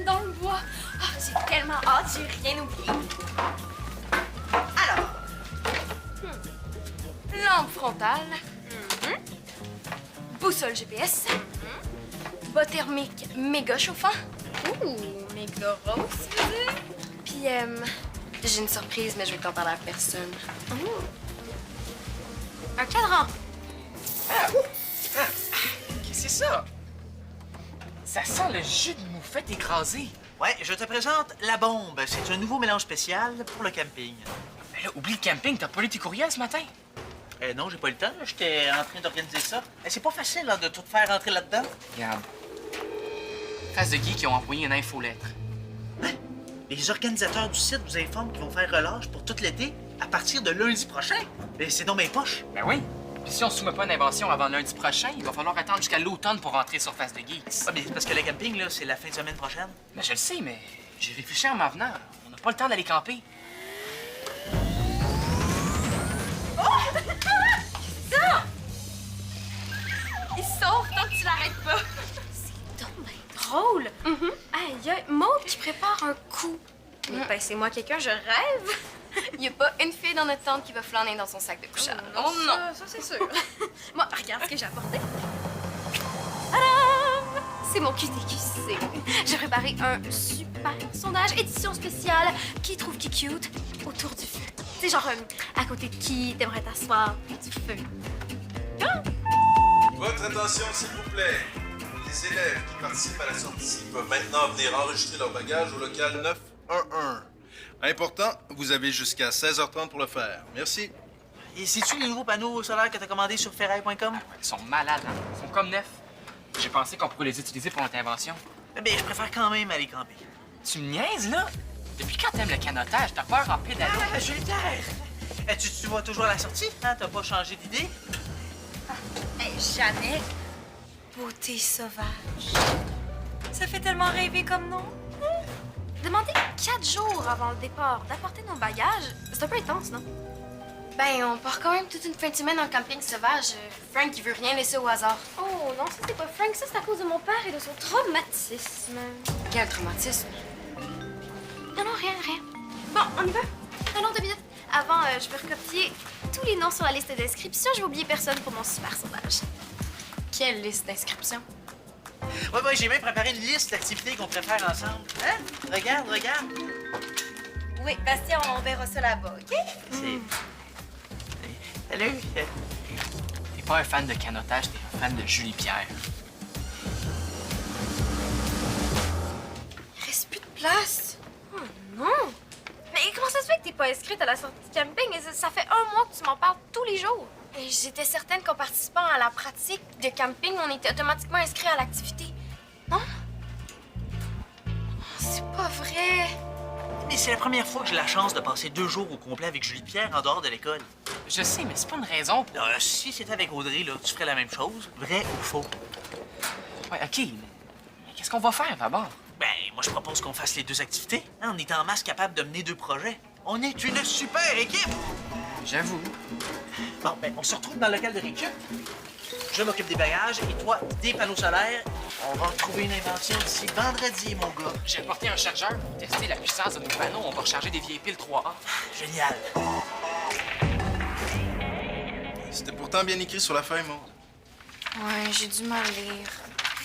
dans le bois. Ah, j'ai tellement hâte, j'ai rien oublié. Alors, lampe frontale, boussole GPS, bas thermique méga chauffant. Ouh, méga rose, tu veux dire? Puis, j'ai une surprise, mais je vais t'en parler à personne. Un cadran. Qu'est-ce que c'est ça? Ça sent le jus de moufette écrasé. Ouais, je te présente la bombe. C'est un nouveau mélange spécial pour le camping. Mais là, oublie le camping, t'as pas lu tes courriels ce matin? Non, j'ai pas eu le temps. J'étais en train d'organiser ça. C'est pas facile de tout faire rentrer là-dedans. Regarde. Face de Guy qui ont envoyé une infolettre. Les organisateurs du site vous informent qu'ils vont faire relâche pour tout l'été à partir de lundi prochain. Mais c'est dans mes poches. Ben oui. Puis si on soumet pas une invention avant lundi prochain, il va falloir attendre jusqu'à l'automne pour rentrer sur Face de Geeks. Ah, mais c'est parce que le camping, là, c'est la fin de semaine prochaine. Ben je le sais, mais j'ai réfléchi en m'en venant. On n'a pas le temps d'aller camper. Il sauve tant que tu l'arrêtes pas. C'est donc bien drôle. Aïe, y a Maud qui prépare un coup. Mais ben, c'est moi quelqu'un, je rêve. Il n'y a pas une fille dans notre tente qui va flâner dans son sac de couchage. Oh non! Ça c'est sûr. Moi, regarde ce que j'ai apporté. Tadam! C'est mon QTQC. J'ai préparé un super sondage édition spéciale qui trouve qui cute autour du feu. C'est genre à côté de qui t'aimerais t'asseoir du feu. Votre attention, s'il vous plaît. Les élèves qui participent à la sortie peuvent maintenant venir enregistrer leur bagage au local 911. Important, vous avez jusqu'à 16h30 pour le faire. Merci. Et c'est-tu les nouveaux panneaux solaires que t'as commandés sur ferraille.com? Ils sont malades, hein? Ils sont comme neufs. J'ai pensé qu'on pourrait les utiliser pour notre invention. Mais je préfère quand même aller camper. Tu me niaises, là? Depuis quand t'aimes le canotage? T'as peur en pédalo? Julien! Tu vas toujours à la sortie? Hein? T'as pas changé d'idée? Hey, jamais. Beauté sauvage. Ça fait tellement rêver comme nom. Demander 4 jours avant le départ d'apporter nos bagages, c'est un peu intense, non? Ben, on part quand même toute une fin de semaine en camping sauvage. Frank, il veut rien laisser au hasard. Oh non, ça c'est pas Frank, ça c'est à cause de mon père et de son traumatisme. Quel traumatisme. Non, non, rien, rien. Bon, on y va? Non, non, 2 minutes. Avant, je vais recopier tous les noms sur la liste d'inscription. Je vais oublier personne pour mon super sondage. Quelle liste d'inscriptions? Ouais, j'ai même préparé une liste d'activités qu'on pourrait faire ensemble. Hein? Regarde. Oui, Bastien, on verra ça là-bas, OK? Salut. T'es pas un fan de canotage, t'es un fan de Julie Pierre. Il reste plus de place. Oh non! Mais comment ça se fait que t'es pas inscrite à la sortie de camping? Ça fait 1 mois que tu m'en parles tous les jours. Et j'étais certaine qu'en participant à la pratique de camping, on était automatiquement inscrit à l'activité. Non? C'est pas vrai. Mais c'est la première fois que j'ai la chance de passer 2 jours au complet avec Julie Pierre en dehors de l'école. Je sais, mais c'est pas une raison pour... Si c'était avec Audrey, là, tu ferais la même chose. Vrai ou faux? Ouais, OK, mais qu'est-ce qu'on va faire d'abord? Ben, moi, je propose qu'on fasse les 2 activités. Hein, on est en masse capable de mener 2 projets. On est une super équipe! J'avoue. Bon, ben, on se retrouve dans le local de récup. Je m'occupe des bagages et toi, des panneaux solaires. On va trouver une invention d'ici vendredi, mon gars. J'ai apporté un chargeur pour tester la puissance de nos panneaux. On va recharger des vieilles piles 3A. Génial. C'était pourtant bien écrit sur la feuille, Maud. Ouais, j'ai du mal à lire.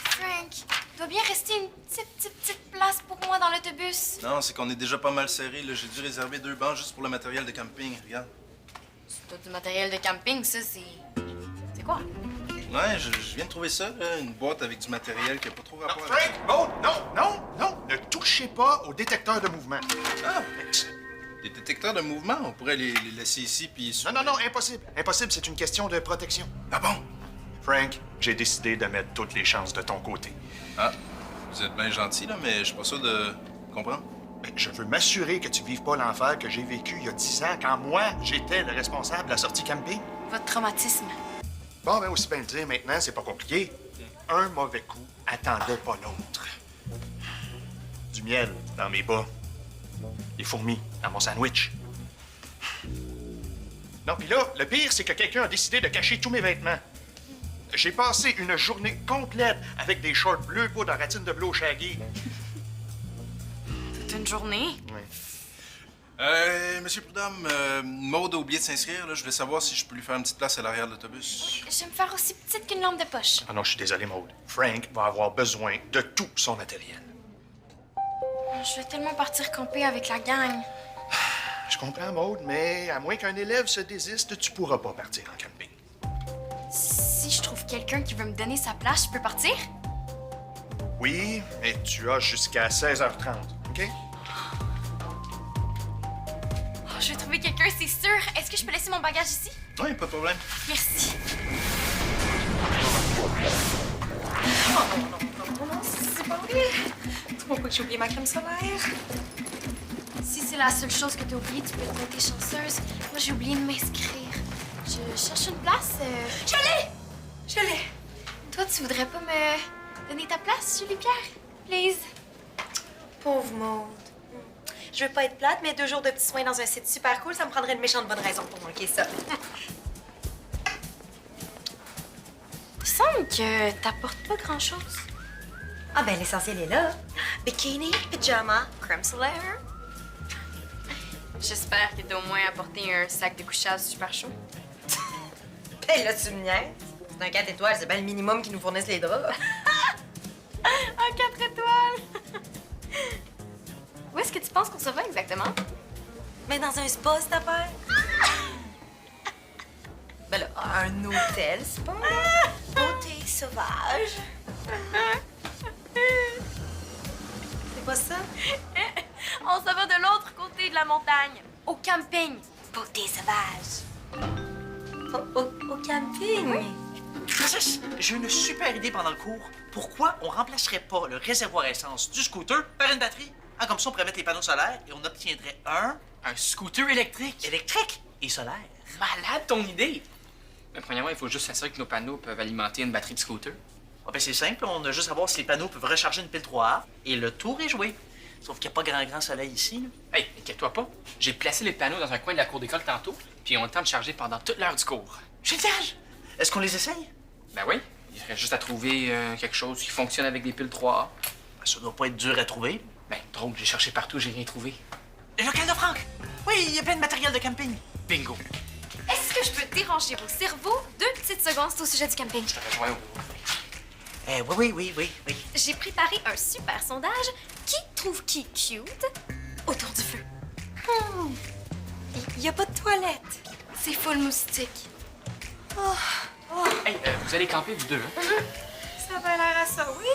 Frank, il doit bien rester une petite place pour moi dans l'autobus. Non, c'est qu'on est déjà pas mal serré. Là. J'ai dû réserver 2 bancs juste pour le matériel de camping. Regarde. C'est pas du matériel de camping, ça, c'est... C'est quoi? Ouais, je viens de trouver ça, là, une boîte avec du matériel qui a pas trop rapport Frank, Maud, non! Ne touchez pas au détecteur de mouvement. Ah, des détecteurs de mouvement, on pourrait les laisser ici puis... Non, impossible. Impossible, c'est une question de protection. Ah bon? Frank, j'ai décidé de mettre toutes les chances de ton côté. Ah, vous êtes bien gentil, là, mais je suis pas sûr de comprendre. Mais je veux m'assurer que tu vives pas l'enfer que j'ai vécu il y a 10 ans quand moi, j'étais le responsable de la sortie camping. Votre traumatisme. Bon, ben aussi bien le dire maintenant, c'est pas compliqué. Un mauvais coup attendait pas l'autre. Du miel dans mes bas. Des fourmis dans mon sandwich. Non, puis là, le pire, c'est que quelqu'un a décidé de cacher tous mes vêtements. J'ai passé une journée complète avec des shorts bleus poudre en ratine de bleu au shaggy. toute une journée. Monsieur Prudhomme, Maude a oublié de s'inscrire. Là. Je voulais savoir si je peux lui faire une petite place à l'arrière de l'autobus. Je vais me faire aussi petite qu'une lampe de poche. Ah non, je suis désolé, Maude. Frank va avoir besoin de tout son matériel. Je vais tellement partir camper avec la gang. Je comprends, Maude, mais à moins qu'un élève se désiste, tu pourras pas partir en camping. Si je trouve quelqu'un qui veut me donner sa place, je peux partir? Oui, mais tu as jusqu'à 16h30, OK? Oh, je vais trouver quelqu'un, c'est sûr. Est-ce que je peux laisser mon bagage ici? Oui, pas de problème. Merci. Non, c'est pas vrai. Pourquoi que j'ai oublié ma crème solaire? Si c'est la seule chose que t'as oubliée, tu peux te mettre chanceuse. Moi, j'ai oublié de m'inscrire. Je cherche une place. Je l'ai! Toi, tu voudrais pas me donner ta place, Julie-Pierre? Please. Pauvre Maude. Je veux pas être plate, mais 2 jours de petits soins dans un site super cool, ça me prendrait une méchante bonne raison pour manquer ça. Il semble que t'apportes pas grand-chose. Ah ben, l'essentiel est là. Bikini, pyjama, crème solaire. J'espère que t'as au moins apporté un sac de couchage super chaud. Ben là, tu me niaises. C'est un 4 étoiles, c'est bien le minimum qu'ils nous fournissent les draps. Un 4 étoiles! Où est-ce que tu penses qu'on se va exactement? Mais dans un spa, cette affaire. Ben là, un hôtel spa. Beauté sauvage. C'est pas ça? On se va de l'autre côté de la montagne, au camping. Beauté sauvage. Au camping? Princesse, j'ai une super idée pendant le cours. Pourquoi on remplacerait pas le réservoir à essence du scooter par une batterie? Ah, comme ça, on pourrait mettre les panneaux solaires et on obtiendrait un Un scooter électrique? électrique et solaire. Malade ton idée! Mais premièrement, il faut juste s'assurer que nos panneaux peuvent alimenter une batterie de scooter. Ah, ben c'est simple, on a juste à voir si les panneaux peuvent recharger une pile 3A et le tour est joué. Sauf qu'il n'y a pas grand soleil ici. Là. Hey, inquiète-toi pas. J'ai placé les panneaux dans un coin de la cour d'école tantôt, puis ils ont le temps de charger pendant toute l'heure du cours. Génial! Est-ce qu'on les essaye? Ben oui, il reste juste à trouver quelque chose qui fonctionne avec des piles 3A. Ben, ça doit pas être dur à trouver. Ben, drôle, j'ai cherché partout, j'ai rien trouvé. Le local de Franck! Oui, il y a plein de matériel de camping. Bingo! Est-ce que je peux déranger vos cerveaux 2 petites secondes, c'est au sujet du camping? Je te rejoins au... Oui. J'ai préparé un super sondage. Qui trouve qui cute autour du feu? Il y a pas de toilette. C'est full moustique. Hey, vous allez camper, vous deux, hein? Ça va l'air à ça, oui?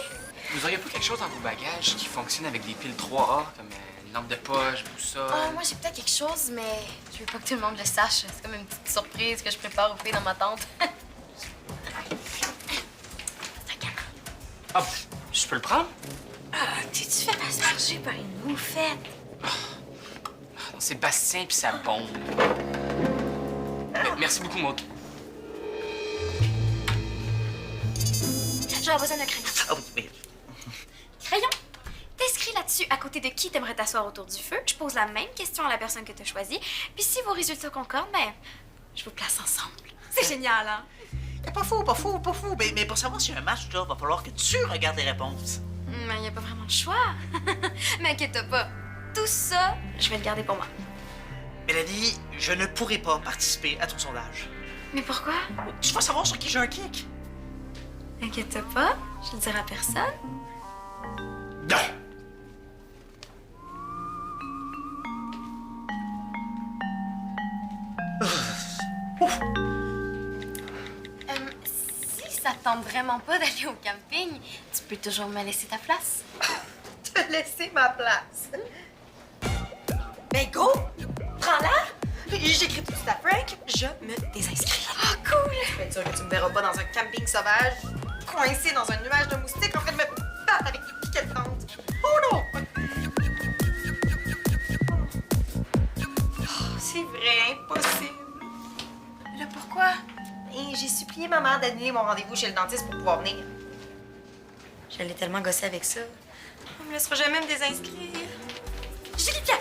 Vous auriez pas quelque chose dans vos bagages qui fonctionne avec des piles 3A, comme une lampe de poche, boussole? Moi, j'ai peut-être quelque chose, mais je veux pas que tout le monde le sache. C'est comme une petite surprise que je prépare aux filles dans ma tente. Ah, je peux le prendre? T'es-tu fait asperger par une moufette? Non, c'est Bastien puis sa bombe. Merci beaucoup, Maud. J'aurais besoin d'un crayon. Ah oui. Crayon! T'inscris là-dessus à côté de qui t'aimerais t'asseoir autour du feu. Je pose la même question à la personne que t'as choisie. Puis si vos résultats concordent, ben, je vous place ensemble. C'est génial, hein? Pas fou. Mais pour savoir s'il y a un match, là, va falloir que tu regardes les réponses. Mais il n'y a pas vraiment de choix. Mais inquiète pas. Tout ça, je vais le garder pour moi. Mélanie, je ne pourrai pas participer à ton sondage. Mais pourquoi? Tu vas savoir sur qui j'ai un kick. Inquiète pas, je le dirai à personne. Non! Si ça te tente vraiment pas d'aller au camping, tu peux toujours me laisser ta place. Te laisser ma place. Ben go! Prends-la! J'écris tout de suite à Frank, je me désinscris. Oh, cool! Je peux être sûre que tu me verras pas dans un camping sauvage, coincé dans un nuage de moustiques en train de me battre avec des piquets de tente. Oh non! Oh, c'est vrai, impossible. Là, pourquoi? Et j'ai supplié ma mère d'annuler mon rendez-vous chez le dentiste pour pouvoir venir. Je l'ai tellement gossé avec ça. On me laissera jamais me désinscrire. Julie-Pierre!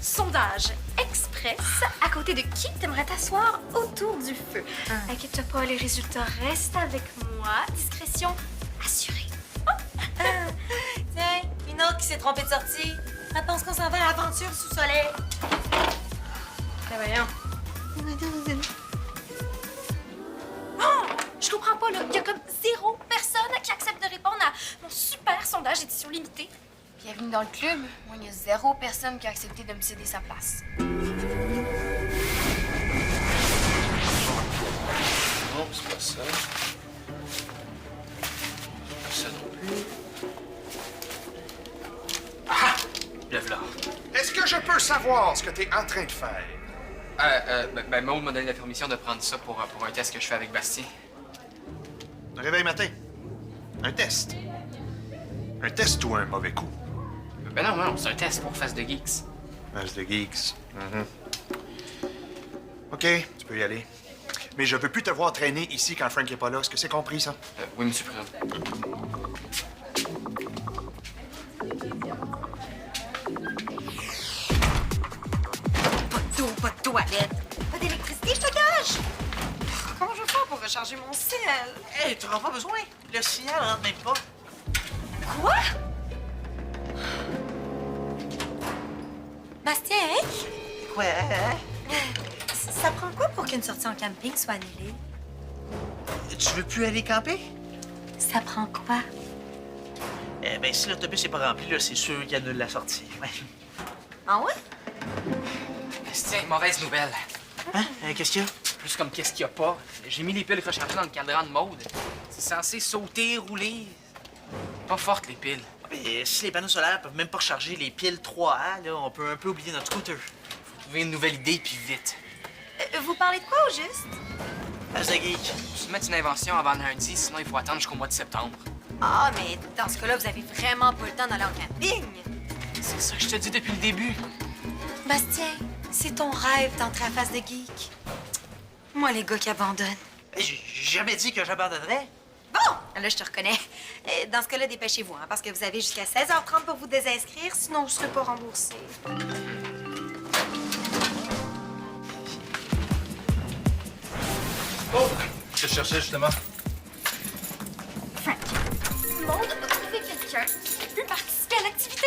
Sondage express. À côté de qui t'aimerais t'asseoir autour du feu? Inquiète pas, les résultats restent avec moi. Discrétion assurée. Tiens, une autre qui s'est trompée de sortie. Elle pense qu'on s'en va à l'aventure sous soleil. Ben voyons. Oh! Je comprends pas, là. Il y a comme 0 personne qui accepte de répondre à mon super sondage édition limitée. Bienvenue dans le club. Moi, il y a 0 personne qui a accepté de me céder sa place. Non, c'est pas ça. Ça non plus. Ah! Le v'là. Est-ce que je peux savoir ce que tu es en train de faire? Maud m'a donné la permission de prendre ça pour un test que je fais avec Bastien. Un réveil matin. Un test. Un test ou un mauvais coup? Ben non, c'est un test pour Face de Geeks. Face de geeks. OK, tu peux y aller. Mais je veux plus te voir traîner ici quand Frank est pas là. Est-ce que c'est compris, ça? Oui, monsieur Prudhomme. Pas d'eau, pas de toilette. Pas d'électricité, je te gage. Comment je vais faire pour recharger mon sel? Hey, tu n'auras pas besoin. Le signal rentre même pas. Quoi? Bastien, hein? Quoi? Ça prend quoi pour qu'une sortie en camping soit annulée? Tu veux plus aller camper? Ça prend quoi? Eh bien, si l'autobus n'est pas rempli, là, c'est sûr qu'il annule la sortie. Ouais. Ah ouais? Bastien, mauvaise nouvelle. Hein? Qu'est-ce qu'il y a? Plus comme qu'est-ce qu'il y a pas. J'ai mis les piles rechargées dans le cadran de Maud. C'est censé sauter, rouler. Pas fortes, les piles. Mais si les panneaux solaires peuvent même pas recharger les piles 3A, là, on peut un peu oublier notre scooter. Faut trouver une nouvelle idée, puis vite. Vous parlez de quoi au juste? Face de geek. Faut se mettre une invention avant lundi, sinon il faut attendre jusqu'au mois de septembre. Ah, mais dans ce cas-là, vous avez vraiment pas le temps d'aller en camping. C'est ça que je te dis depuis le début. Bastien, c'est ton rêve d'entrer à Face de geek. Moi, les gars qui abandonnent. J'ai jamais dit que j'abandonnerais. Bon, là, je te reconnais. Dans ce cas-là, dépêchez-vous, hein, parce que vous avez jusqu'à 16h30 pour vous désinscrire, sinon je serai pas remboursée. Oh! Je cherchais justement. Frank, Maud a trouvé quelqu'un qui peut participer à l'activité.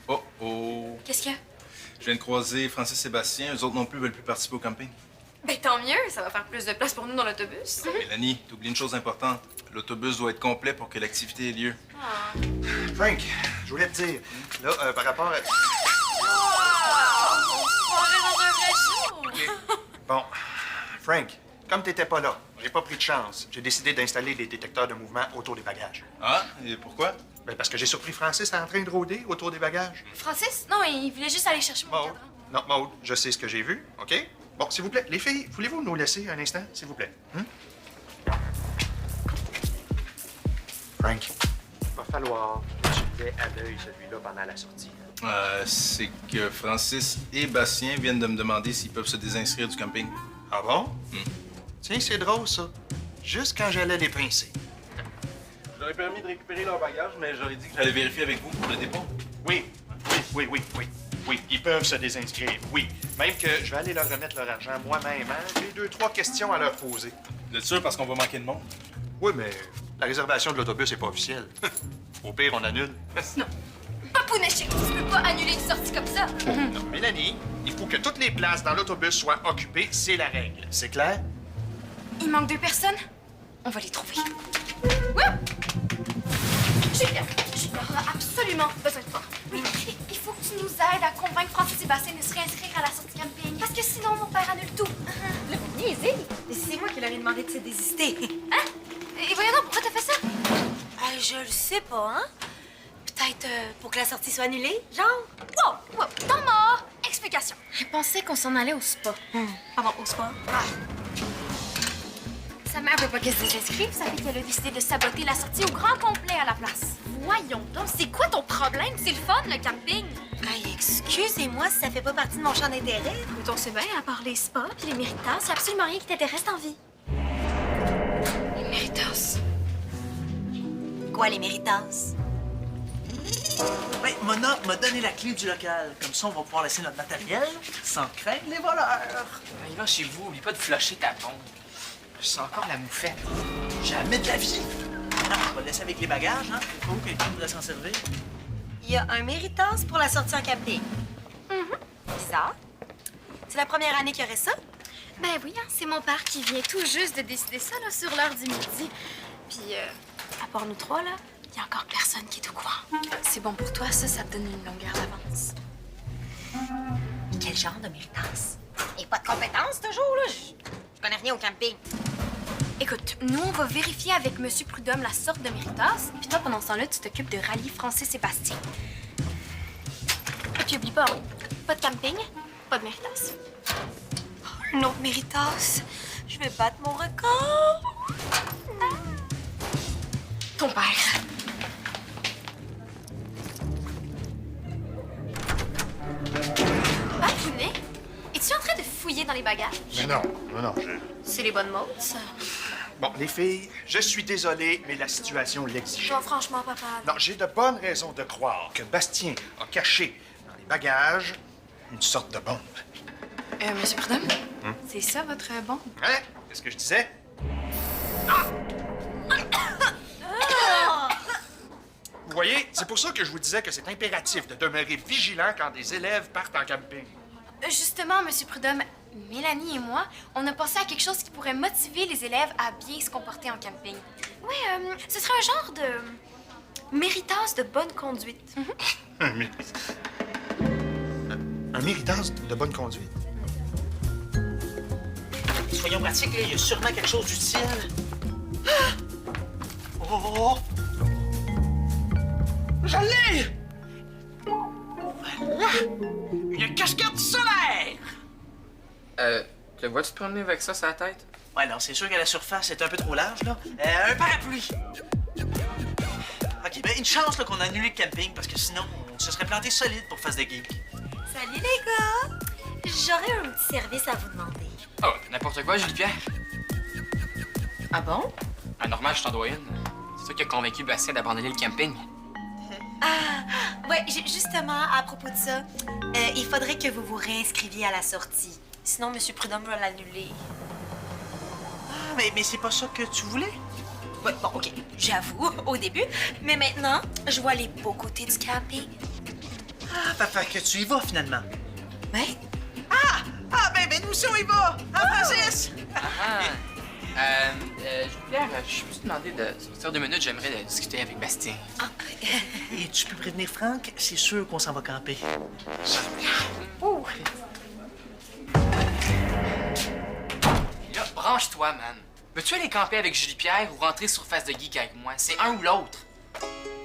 Oh oh! Qu'est-ce qu'il y a? Je viens de croiser Francis et Bastien. Eux autres non plus veulent plus participer au camping. Ben tant mieux, ça va faire plus de place pour nous dans l'autobus. Mélanie, t'oublies une chose importante. L'autobus doit être complet pour que l'activité ait lieu. Frank, je voulais te dire, là, par rapport à... On est dans un vrai show! Bon, Frank, comme t'étais pas là, j'ai pas pris de chance. J'ai décidé d'installer des détecteurs de mouvement autour des bagages. Ah? Et pourquoi? Ben, parce que j'ai surpris Francis en train de rôder autour des bagages. Francis? Non, il voulait juste aller chercher mon Maud, cadran. non, Maud, je sais ce que j'ai vu, OK? Bon, s'il vous plaît, les filles, voulez-vous nous laisser un instant, s'il vous plaît? Frank, il va falloir que tu l'aies à l'œil, celui-là, pendant la sortie. C'est que Francis et Bastien viennent de me demander s'ils peuvent se désinscrire du camping. Ah bon? Tiens, c'est drôle, ça. Juste quand j'allais les pincer. J'aurais permis de récupérer leur bagage, mais j'aurais dit que j'allais vérifier avec vous pour le dépôt. Oui, ils peuvent se désinscrire, oui. Même que je vais aller leur remettre leur argent moi-même, hein. J'ai 2-3 questions à leur poser. Vous êtes sûr parce qu'on va manquer de monde? Oui, mais la réservation de l'autobus n'est pas officielle. Au pire, on annule. Papounet chéri, tu peux pas annuler une sortie comme ça. Non, Mélanie, il faut que toutes les places dans l'autobus soient occupées, c'est la règle. C'est clair? Il manque 2 personnes. On va les trouver. Julia aura absolument besoin de toi. Oui, il faut que tu nous aides à convaincre Francis et Bastien de se réinscrire à la sortie camping. Parce que sinon, mon père annule tout. Là, vous niaisez. Mais c'est moi qui leur ai demandé de se désister. Hein? Et voyons donc, pourquoi t'as fait ça? Je le sais pas, hein? Peut-être pour que la sortie soit annulée, genre? Wow! Temps mort! Explication. J'ai pensé qu'on s'en allait au spa. Pardon, au sport. Sa mère veut pas qu'elle se désinscrive, ça fait qu'elle a décidé de saboter la sortie au grand complet à la place. Voyons donc, c'est quoi ton problème? C'est le fun, le camping. Hey, excusez-moi si ça fait pas partie de mon champ d'intérêt. Écoute, on sait bien, à part les spas puis les méritas, il y a absolument rien qui t'intéresse en vie. Les méritas. Quoi, les méritas? Ben, Mona m'a donné la clé du local. Comme ça, on va pouvoir laisser notre matériel sans craindre les voleurs. Arrivant chez vous, oublie pas de flusher ta pompe. Je sens encore la moufette. Jamais de la vie. Ah, on va le laisser avec les bagages, hein? Au cas où quelqu'un voudrait s'en servir. il y a un Méritas pour la sortie en camping. Bizarre. C'est la première année qu'il y aurait ça? Ben oui, hein, c'est mon père qui vient tout juste de décider ça là, sur l'heure du midi. Puis, à part nous trois, là, il y a encore personne qui est au courant. C'est bon pour toi, ça te donne une longueur d'avance. Quel genre de Méritas? Et pas de compétences, toujours, là. Je connais rien au camping. Écoute, nous, on va vérifier avec Monsieur Prudhomme la sorte de Méritas. Puis toi, pendant ce temps-là, tu t'occupes de rallier Francis-Sébastien. Et puis, oublie pas, pas de camping, pas de Méritas. Un autre Méritas. Je vais battre mon record. Ton père. Ah, Julie, es-tu en train de fouiller dans les bagages? Mais non, je... C'est les bonnes mots, ça. Bon, les filles, je suis désolé, mais la situation l'exige. Non, franchement, papa. Non, j'ai de bonnes raisons de croire que Bastien a caché dans les bagages une sorte de bombe. Monsieur Prudhomme, c'est ça votre bombe? Hein? Qu'est-ce que je disais? Vous voyez, c'est pour ça que je vous disais que c'est impératif de demeurer vigilant quand des élèves partent en camping. Justement, Monsieur Prudhomme, Mélanie et moi, on a pensé à quelque chose qui pourrait motiver les élèves à bien se comporter en camping. Oui, ce serait un genre de Méritas de bonne conduite. Un Méritas de bonne conduite. Soyons pratiques, là, il y a sûrement quelque chose d'utile. Ah! Oh! Je l'ai! Voilà! Une casquette solaire! Te vois-tu te promener avec ça sur la tête? Ouais, non, c'est sûr que la surface est un peu trop large, là. Un parapluie! OK, ben une chance là, qu'on a annulé le camping, parce que sinon, on se serait planté solide pour face de geek. Salut, les gars. J'aurais un petit service à vous demander. Oh, n'importe quoi, Julie-Pierre. Ah bon? Ah, normal, je t'en dois une. C'est toi qui as convaincu Bastien d'abandonner le camping. Ouais, justement, à propos de ça, il faudrait que vous vous réinscriviez à la sortie. Sinon, M. Prudhomme va l'annuler. Ah, mais c'est pas ça que tu voulais? Ouais, bon, OK, j'avoue, au début. Mais maintenant, je vois les beaux côtés du camping. Ah, papa, que tu y vas finalement. Ouais? Ah, ben nous aussi, on y va! Ah, Francis! Julie-Pierre, je peux te demander de sortir 2 minutes, j'aimerais discuter avec Bastien. Et tu peux prévenir Franck, c'est sûr qu'on s'en va camper. Là, branche-toi, man. Veux-tu aller camper avec Julie-Pierre ou rentrer sur Face de Geek avec moi? C'est un ou l'autre.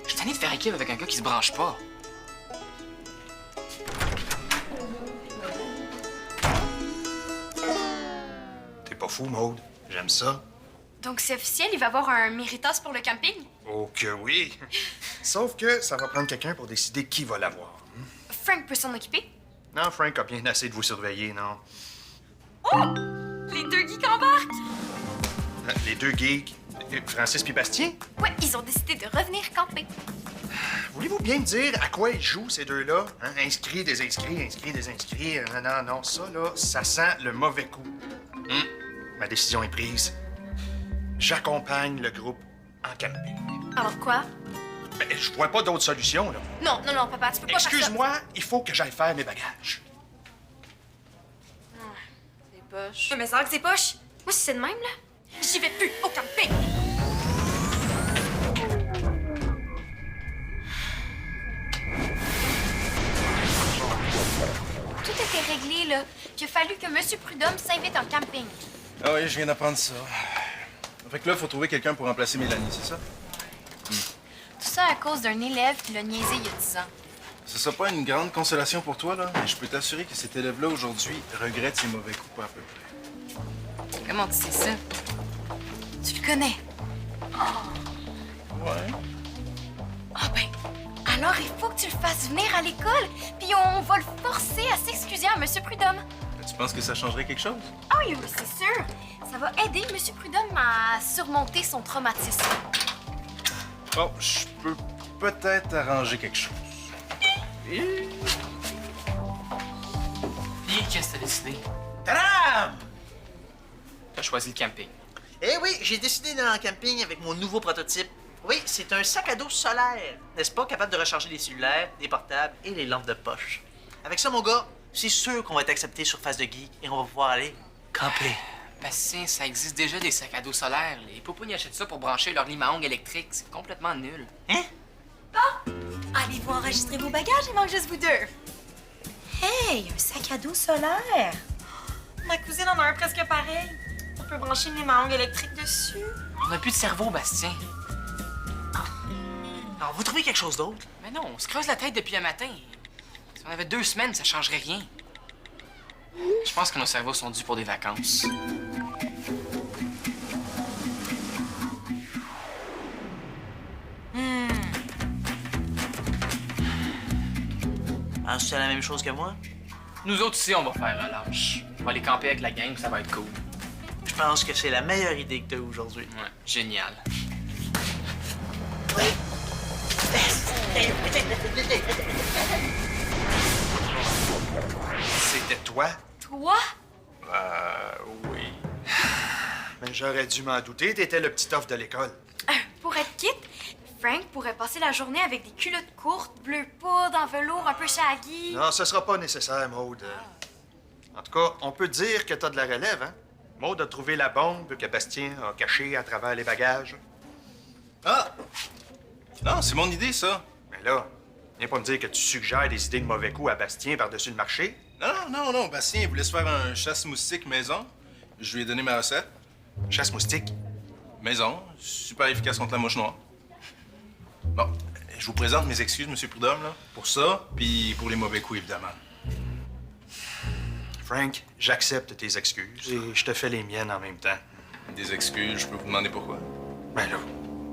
Je suis tanné de faire équipe avec un gars qui se branche pas. T'es pas fou, Maude. J'aime ça. Donc, c'est officiel, il va avoir un Méritas pour le camping? Oh que oui. Sauf que ça va prendre quelqu'un pour décider qui va l'avoir. Frank peut s'en occuper? Non, Frank a bien assez de vous surveiller, non? Les 2 geeks embarquent! Les 2 geeks, Francis puis Bastien, Ouais, ils ont décidé de revenir camper. voulez-vous bien me dire à quoi ils jouent, ces deux-là? Hein? Inscrits, désinscrits, inscrits, désinscrits. Non, ça, là, ça sent le mauvais coup. Ma décision est prise. J'accompagne le groupe en camping. Alors quoi? Ben, je vois pas d'autre solution, là. Non, papa, tu peux pas faire ça. Excuse-moi, il faut que j'aille faire mes bagages. C'est poche. Mais ça que c'est poche. Moi, si c'est de même, là, j'y vais plus au camping. Tout était réglé, là. Puis il a fallu que M. Prudhomme s'invite en camping. Ah oui, je viens d'apprendre ça. Fait que là, faut trouver quelqu'un pour remplacer Mélanie, c'est ça? Tout ça à cause d'un élève qui l'a niaisé il y a 10 ans. Ce sera pas une grande consolation pour toi, là, mais je peux t'assurer que cet élève-là, aujourd'hui, regrette ses mauvais coups pas à peu près. Comment tu sais ça? Tu le connais. Ouais. Ah ben, alors il faut que tu le fasses venir à l'école, puis on va le forcer à s'excuser à M. Prudhomme. Tu penses que ça changerait quelque chose? Ah oui, mais c'est sûr. Ça va aider M. Prudhomme à surmonter son traumatisme. Bon, je peux peut-être arranger quelque chose. Puis, qu'est-ce que t'as décidé? Tadam! T'as choisi le camping. Eh oui, j'ai décidé d'aller en camping avec mon nouveau prototype, Oui, c'est un sac à dos solaire, n'est-ce pas? Capable de recharger les cellulaires, les portables et les lampes de poche. Avec ça, mon gars, c'est sûr qu'on va être accepté sur Face de Geek et on va pouvoir aller camper. Bastien, ça existe déjà des sacs à dos solaires. Les poupounes achètent ça pour brancher leur lime à ongles électrique. C'est complètement nul. Hein? Allez-vous enregistrer vos bagages? Il manque juste vous deux. Hey, un sac à dos solaire. Ma cousine en a un presque pareil. On peut brancher une lime à ongles électrique dessus. On n'a plus de cerveau, Bastien. Alors, vous trouvez quelque chose d'autre? Mais non, on se creuse la tête depuis un matin. Si on avait 2 semaines, ça changerait rien. Je pense que nos cerveaux sont dus pour des vacances. Ah, c'est la même chose que moi? Nous autres ici, on va faire relâche. On va aller camper avec la gang, ça va être cool. Je pense que c'est la meilleure idée que tu as aujourd'hui. Ouais, génial. C'était toi? Toi? Oui. Mais j'aurais dû m'en douter, t'étais le petit off de l'école. Pour être quitte, Frank pourrait passer la journée avec des culottes courtes, bleu poudre, en velours, un peu shaggy. Non, ce sera pas nécessaire, Maude. En tout cas, on peut dire que t'as de la relève, hein? Maude a trouvé la bombe que Bastien a cachée à travers les bagages. Ah! Non, c'est mon idée, ça. Mais là, viens pas me dire que tu suggères des idées de mauvais coups à Bastien par-dessus le marché. Non. Bastien, il voulait se faire un chasse-moustique maison. Je lui ai donné ma recette. Chasse moustique. Maison, super efficace contre la mouche noire. Bon, je vous présente mes excuses, M. Prudhomme, là, pour ça, puis pour les mauvais coups, évidemment. Frank, j'accepte tes excuses et je te fais les miennes en même temps. Des excuses, je peux vous demander pourquoi? Ben là,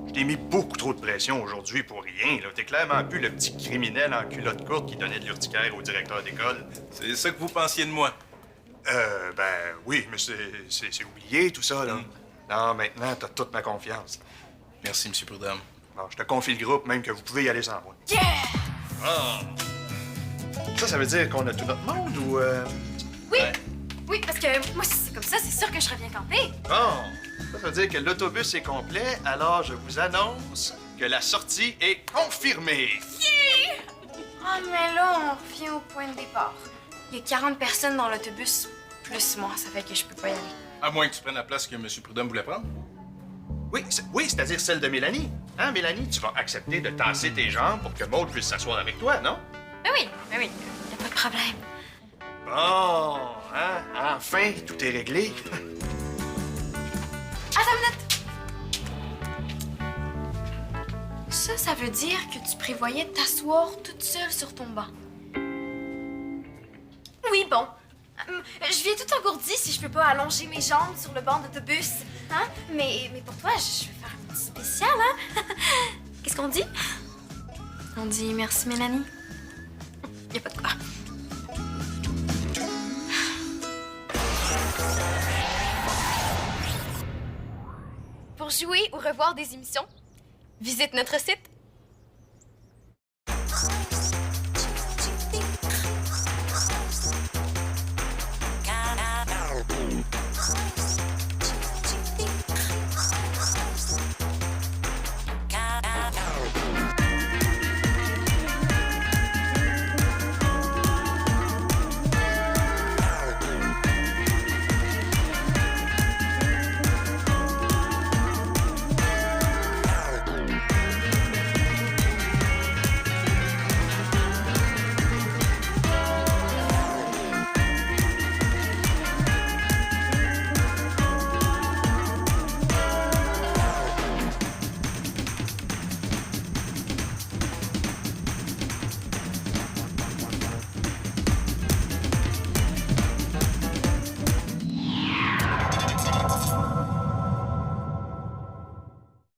je t'ai mis beaucoup trop de pression aujourd'hui pour rien, là. T'es clairement plus le petit criminel en culotte courte qui donnait de l'urticaire au directeur d'école. C'est ça que vous pensiez de moi. Ben oui, mais c'est oublié tout ça, là. Non, maintenant, t'as toute ma confiance. Merci, M. Prudhomme. Bon, je te confie le groupe, même que vous pouvez y aller sans moi. Yeah! Ah! Ça veut dire qu'on a tout notre monde ou... Oui! Ouais. Oui, parce que moi, si c'est comme ça, c'est sûr que je reviens camper. Bon! Ça veut dire que l'autobus est complet, alors je vous annonce que la sortie est confirmée. Ah, mais là, on revient au point de départ. Il y a 40 personnes dans l'autobus, plus moi, ça fait que je peux pas y aller. À moins que tu prennes la place que M. Prudhomme voulait prendre. Oui, c'est-à-dire celle de Mélanie. Hein, Mélanie, tu vas accepter de tasser tes jambes pour que Maud puisse s'asseoir avec toi, non? Ben oui, y a pas de problème. Bon, hein? Enfin, tout est réglé. Attends une minute! Ça veut dire que tu prévoyais t'asseoir toute seule sur ton banc. Oui, bon. Je viens tout engourdi si je peux pas allonger mes jambes sur le banc d'autobus. Hein? Mais pour toi, je vais faire un petit spécial, hein? Qu'est-ce qu'on dit? On dit merci, Mélanie. Y a pas de quoi. Pour jouer ou revoir des émissions, visite notre site